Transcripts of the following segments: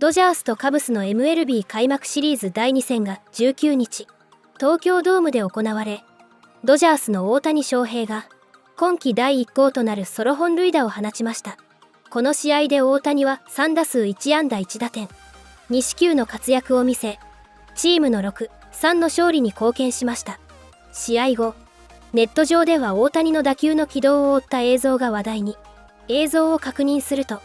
ドジャースとカブスの MLB 開幕シリーズ第2戦が19日、東京ドームで行われ、ドジャースの大谷翔平が今季第1号となるソロ本塁打を放ちました。この試合で大谷は3打数1安打1打点、2四球の活躍を見せ、チームの6-3の勝利に貢献しました。試合後、ネット上では大谷の打球の軌道を追った映像が話題に。映像を確認すると、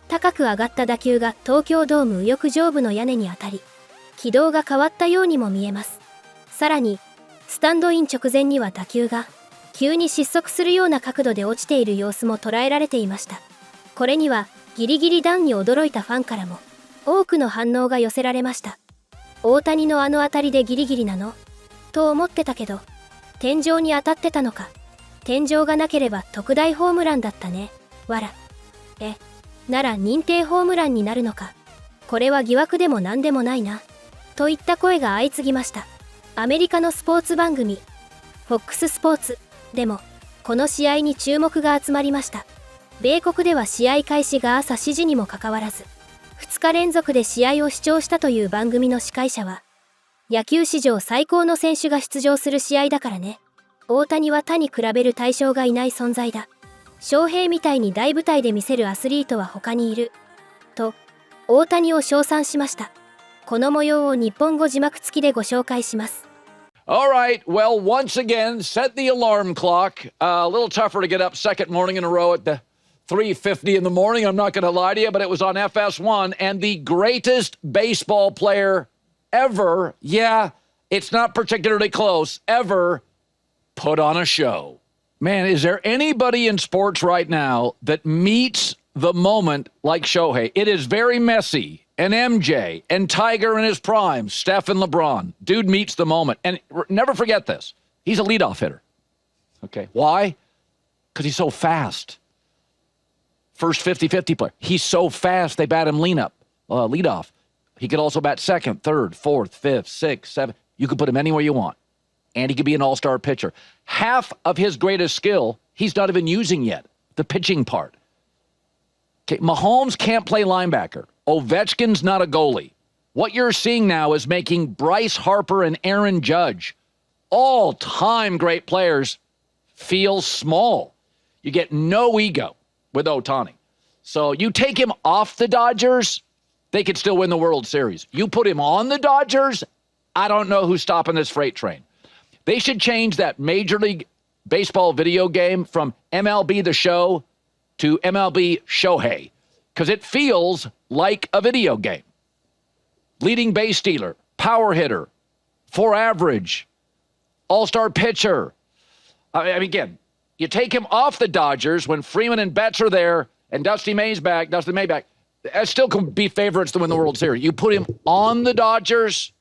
高く上がった打球が東京ドーム右翼上部の屋根に当たり、軌道が変わったようにも見えます。さらに、スタンドイン直前には打球が急に失速するような角度で落ちている様子も捉えられていました。これにはギリギリ段に驚いたファンからも多くの反応が寄せられました。大谷のあの当たりでギリギリなのと思ってたけど、天井に当たってたのか。天井がなければ特大ホームランだったね。わら。なら認定ホームランになるのか。これは疑惑でも何でもないな。といった声が相次ぎました。アメリカのスポーツ番組、Fox スポーツでも、この試合に注目が集まりました。米国では試合開始が朝7時にもかかわらず、2日連続で試合を視聴したという番組の司会者は、野球史上最高の選手が出場する試合だからね。大谷は他に比べる対象がいない存在だ。翔平みたいに大舞台で見せるアスリートは他にいる。と、大谷を称賛しました。この模様を日本語字幕付きでご紹介します。All right, well, once again, set the alarm clock. A little tougher to get up second morning in a row at the 3:50 in the morning. I'm not going to lie to you, but it was on FS1, and the greatest baseball player ever, yeah, it's not particularly close, ever put on a show. Man, is there anybody in sports right now that meets the moment like Shohei? It is very messy. And MJ and Tiger in his prime, Steph and LeBron. Dude meets the moment. And never forget this. He's a leadoff hitter. Okay. Why? Because he's so fast. First 50-50 player. He's so fast, they bat him leadoff. He could also bat second, third, fourth, fifth, sixth, seventh. You could put him anywhere you want. And he could be an all-star pitcher. Half of his greatest skill, he's not even using yet. The pitching part. Okay, Mahomes can't play linebacker. Ovechkin's not a goalie. What you're seeing now is making Bryce Harper and Aaron Judge, all-time great players, feel small. You get no ego with Ohtani. So you take him off the Dodgers, they could still win the World Series. You put him on the Dodgers, I don't know who's stopping this freight train. They should change that Major League Baseball video game from MLB The Show to MLB Shohei, because it feels like a video game. Leading base stealer, power hitter, for average, all-star pitcher. I mean, again, you take him off the Dodgers when Freeman and Betts are there and Dusty May's back, that still can be favorites to win the World Series. You put him on the Dodgers,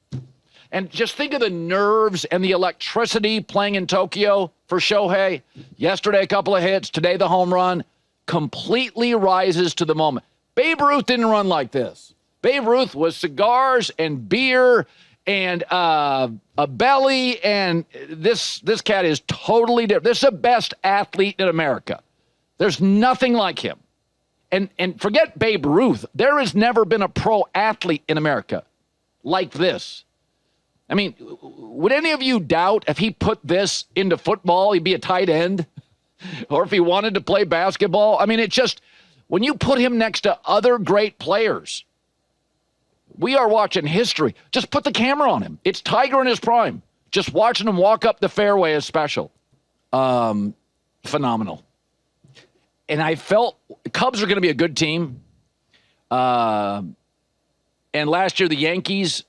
and just think of the nerves and the electricity playing in Tokyo for Shohei. Yesterday, a couple of hits. Today, the home run. Completely rises to the moment. Babe Ruth didn't run like this. Babe Ruth was cigars and beer and a belly, and this cat is totally different. This is the best athlete in America. There's nothing like him. And forget Babe Ruth. There has never been a pro athlete in America like this. I mean, would any of you doubt if he put this into football, he'd be a tight end? Or if he wanted to play basketball? I mean, it just, when you put him next to other great players, we are watching history. Just put the camera on him. It's Tiger in his prime. Just watching him walk up the fairway is special. Phenomenal. And I felt Cubs are going to be a good team. And last year, the Yankees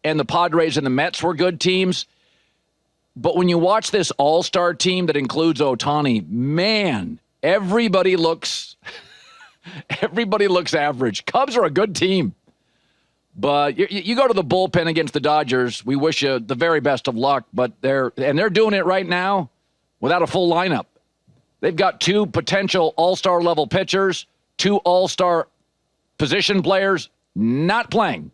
and the Padres and the Mets were good teams. But when you watch this all-star team that includes Ohtani, man, everybody looks average. Cubs are a good team. But you go to the bullpen against the Dodgers, we wish you the very best of luck, but they're doing it right now without a full lineup. They've got two potential all-star level pitchers, two all-star position players not playing.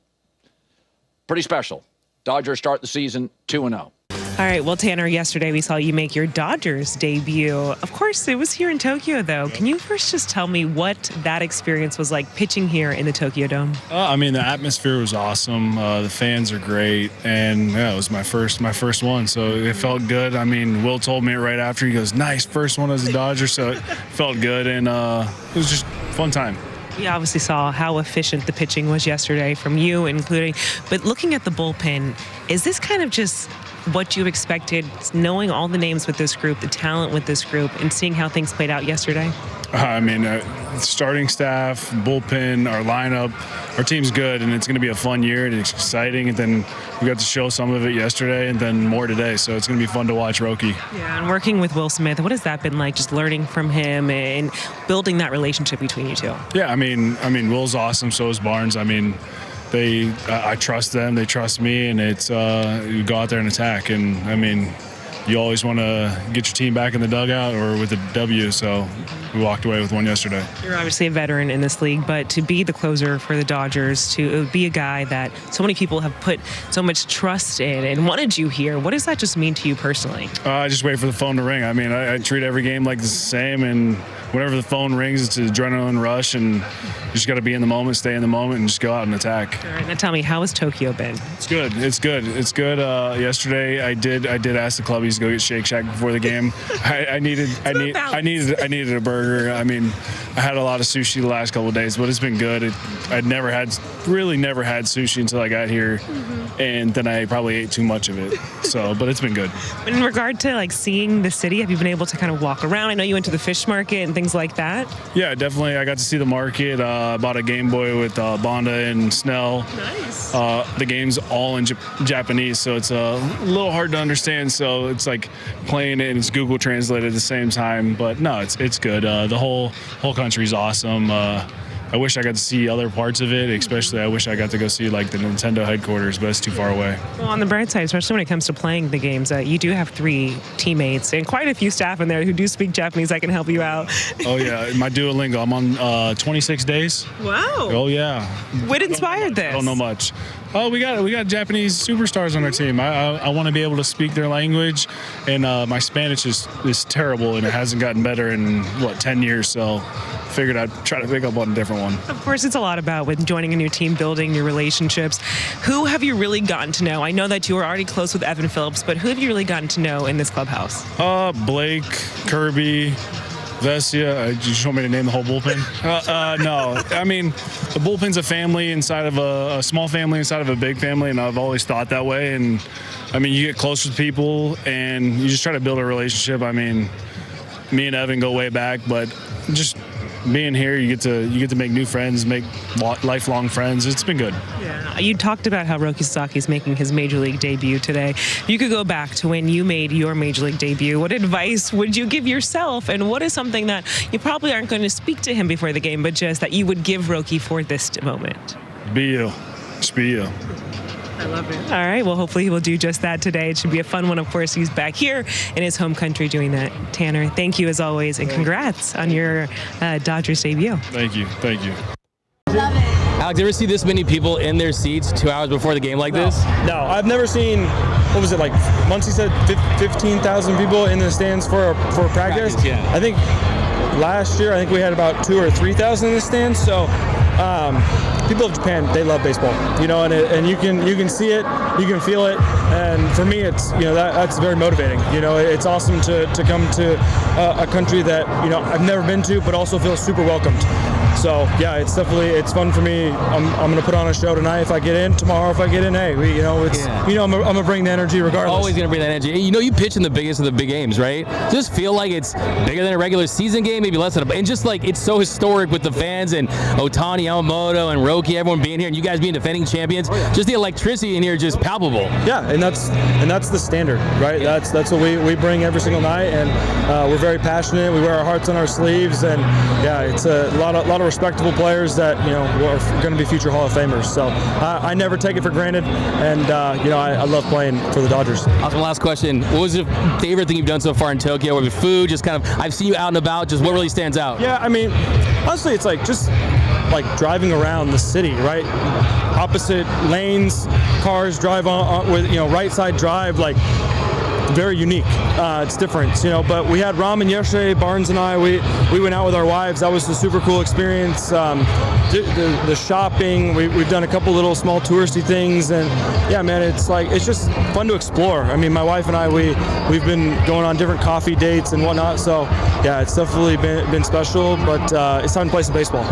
Pretty special. Dodgers start the season 2-0. All right, well, Tanner, yesterday we saw you make your Dodgers debut. Of course, it was here in Tokyo, though. Can you first just tell me what that experience was like pitching here in the Tokyo Dome? I mean, the atmosphere was awesome. The fans are great, and yeah, it was my first one, so it felt good. I mean, Will told me it right after. He goes, "Nice, first one as a Dodger," so it felt good, and it was just a fun time. We obviously saw how efficient the pitching was yesterday from you, including. But looking at the bullpen, is this kind of just what you expected, knowing all the names with this group, the talent with this group, and seeing how things played out yesterday? I mean, starting staff, bullpen, our lineup, our team's good, and it's going to be a fun year, and it's exciting. And then we got to show some of it yesterday, and then more today. So it's going to be fun to watch Roki. Yeah, and working with Will Smith, what has that been like? Just learning from him and building that relationship between you two. Yeah, I mean, Will's awesome. So is Barnes. I mean, I trust them, they trust me, and it's you go out there and attack. And I mean, you always want to get your team back in the dugout or with a W, so we walked away with one yesterday. You're obviously a veteran in this league, but to be the closer for the Dodgers, to be a guy that so many people have put so much trust in and wanted you here, what does that just mean to you personally? I just wait for the phone to ring. I mean, I treat every game like the same, and whenever the phone rings, it's an adrenaline rush, and you just got to be in the moment, stay in the moment, and just go out and attack. All right, now tell me, how has Tokyo been? It's good. It's good. It's good. Yesterday, I did ask the clubbies to go get Shake Shack before the game. I needed a burger. I mean, I had a lot of sushi the last couple of days, but it's been good. I'd never had sushi until I got here, and then I probably ate too much of it. So, but it's been good. In regard to like seeing the city, have you been able to kind of walk around? I know you went to the fish market and things like that. Yeah, definitely. I got to see the market. Bought a Game Boy with Bonda and Snell. Nice. The game's all in Japanese, so it's a little hard to understand. So it's like playing it and it's Google Translate at the same time. But no, it's good. The whole country's awesome. I wish I got to see other parts of it, especially I wish I got to go see like the Nintendo headquarters, but it's too far away. Well, on the bright side, especially when it comes to playing the games, you do have 3 teammates and quite a few staff in there who do speak Japanese that can help you out. Oh yeah, my Duolingo, I'm on 26 days. Wow. Oh yeah. What inspired this? I don't know much. Oh, we got Japanese superstars on our team. I want to be able to speak their language, and my Spanish is terrible, and it hasn't gotten better in 10 years. So figured I'd try to pick up on a different one. Of course, it's a lot about with joining a new team, building new relationships. Who have you really gotten to know? I know that you were already close with Evan Phillips, but who have you really gotten to know in this clubhouse? Blake, Kirby, Vesia. You just want me to name the whole bullpen? No. I mean, the bullpen's a family inside of a small family inside of a big family, and I've always thought that way. And I mean, you get close with people, and you just try to build a relationship. I mean, me and Evan go way back, but just being here, you get to make new friends, make lifelong friends. It's been good. Yeah. You talked about how Roki Sasaki is making his major league debut today. If you could go back to when you made your major league debut, what advice would you give yourself, and what is something that you probably aren't going to speak to him before the game, but just that you would give Roki for this moment? Be you. Just be you. I love it. All right. Well, hopefully he will do just that today. It should be a fun one. Of course, he's back here in his home country doing that. Tanner, thank you as always, and congrats on your Dodgers debut. Thank you. Thank you. Love it. Alex, you ever see this many people in their seats 2 hours before the game like this? No, I've never seen, what was it, like, Muncie said 15,000 people in the stands for practice? Yeah. I think last year, we had about 2,000 or 3,000 in the stands, so people of Japan, they love baseball, and you can see it, you can feel it, and for me, it's, that's very motivating. It's awesome to come to a country that, I've never been to, but also feel super welcomed. So yeah, it's fun for me. I'm gonna put on a show tonight if I get in. Tomorrow if I get in, hey, I'm gonna bring the energy regardless. Always gonna bring that energy. You pitch in the biggest of the big games, right? Just feel like it's bigger than a regular season game, maybe less than and just like it's so historic with the fans and Ohtani, Yamamoto, and Roki, everyone being here, and you guys being defending champions. Just the electricity in here is just palpable. Yeah, and that's the standard, right? Yeah. That's what we bring every single night, and we're very passionate. We wear our hearts on our sleeves, and yeah, it's a lot of respectable players that are going to be future Hall of Famers. So I never take it for granted, and I love playing for the Dodgers. Awesome. Last question: what was the favorite thing you've done so far in Tokyo? With food, just kind of I've seen you out and about. Just what really stands out? Yeah, I mean, honestly, it's like just like driving around the city, right? Opposite lanes, cars drive on with right side drive, like. very unique. It's different, you know. But we had ramen yesterday. Barnes and I, we went out with our wives. That was a super cool experience. The shopping, we've done a couple little small touristy things, and yeah, man, it's just fun to explore. I mean, my wife and I, we've been going on different coffee dates and whatnot. So yeah, it's definitely been special. But it's time to play some baseball.